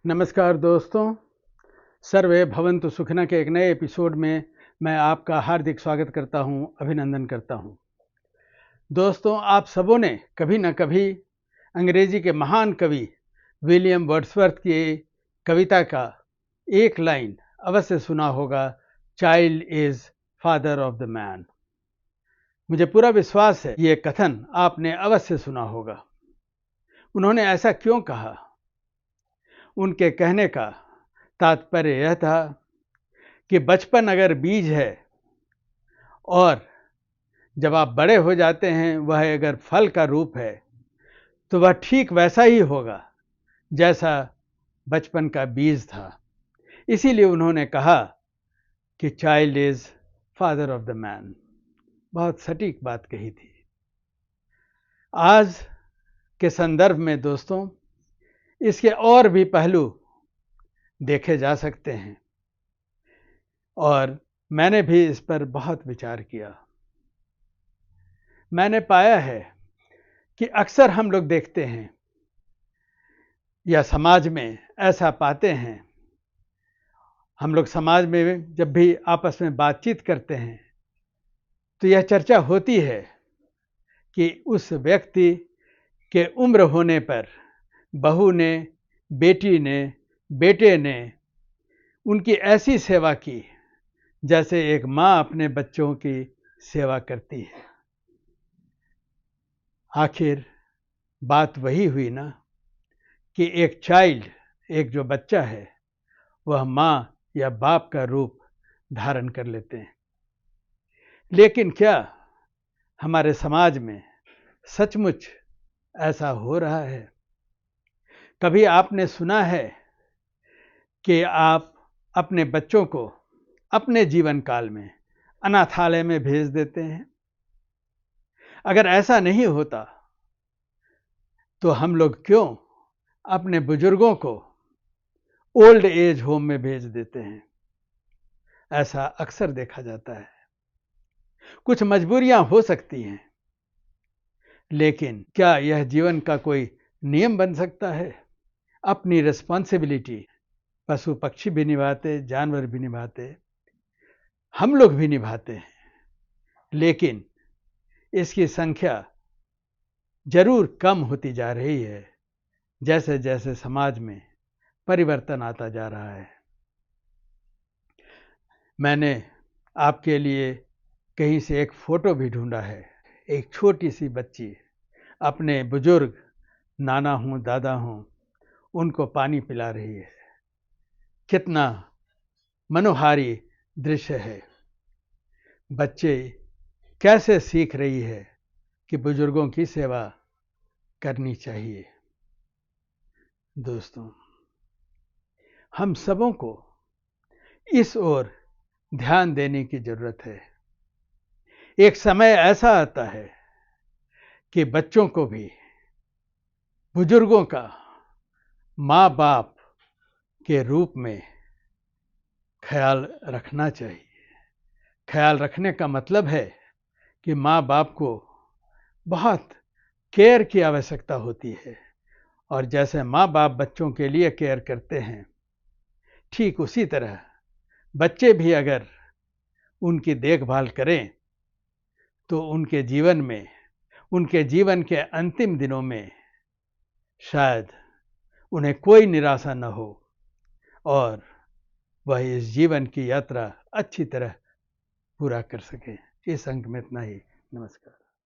नमस्कार दोस्तों, सर्वे भवन्तु सुखिनः के एक नए एपिसोड में मैं आपका हार्दिक स्वागत करता हूं, अभिनंदन करता हूं। दोस्तों, आप सबों ने कभी न कभी अंग्रेजी के महान कवि विलियम वर्ड्सवर्थ की कविता का एक लाइन अवश्य सुना होगा, child is father of the man. मुझे पूरा विश्वास है ये कथन आपने अवश्य सुना होगा। उन्होंने ऐसा क्यों कहा? उनके कहने का तात्पर्य यह था कि बचपन अगर बीज है और जब आप बड़े हो जाते हैं वह अगर फल का रूप है तो वह ठीक वैसा ही होगा जैसा बचपन का बीज था। इसीलिए उन्होंने कहा कि child is father of the man. बहुत सटीक बात कही थी। आज के संदर्भ में दोस्तों इसके और भी पहलू देखे जा सकते हैं और मैंने भी इस पर बहुत विचार किया। मैंने पाया है कि अक्सर हम लोग देखते हैं या समाज में ऐसा पाते हैं, हम लोग समाज में जब भी आपस में बातचीत करते हैं तो यह चर्चा होती है कि उस व्यक्ति के उम्र होने पर बहू ने, बेटी ने, बेटे ने उनकी ऐसी सेवा की जैसे एक माँ अपने बच्चों की सेवा करती है। आखिर बात वही हुई ना कि एक चाइल्ड, एक जो बच्चा है, वह माँ या बाप का रूप धारण कर लेते हैं। लेकिन क्या हमारे समाज में सचमुच ऐसा हो रहा है? कभी आपने सुना है कि आप अपने बच्चों को अपने जीवन काल में अनाथालय में भेज देते हैं? अगर ऐसा नहीं होता तो हम लोग क्यों अपने बुजुर्गों को ओल्ड एज होम में भेज देते हैं? ऐसा अक्सर देखा जाता है। कुछ मजबूरियां हो सकती हैं, लेकिन क्या यह जीवन का कोई नियम बन सकता है? अपनी रिस्पॉन्सिबिलिटी पशु पक्षी भी निभाते, जानवर भी निभाते, हम लोग भी निभाते हैं, लेकिन इसकी संख्या जरूर कम होती जा रही है जैसे जैसे समाज में परिवर्तन आता जा रहा है। मैंने आपके लिए कहीं से एक फोटो भी ढूंढा है। एक छोटी सी बच्ची अपने बुजुर्ग नाना हूँ, दादा हूँ, उनको पानी पिला रही है। कितना मनोहारी दृश्य है। बच्चे कैसे सीख रही है कि बुजुर्गों की सेवा करनी चाहिए। दोस्तों, हम सबों को इस ओर ध्यान देने की जरूरत है। एक समय ऐसा आता है कि बच्चों को भी बुजुर्गों का माँ बाप के रूप में ख्याल रखना चाहिए। ख्याल रखने का मतलब है कि माँ बाप को बहुत केयर की आवश्यकता होती है और जैसे माँ बाप बच्चों के लिए केयर करते हैं, ठीक उसी तरह बच्चे भी अगर उनकी देखभाल करें तो उनके जीवन में, उनके जीवन के अंतिम दिनों में शायद उन्हें कोई निराशा न हो और वह इस जीवन की यात्रा अच्छी तरह पूरा कर सकें। इस अंक में इतना ही। नमस्कार।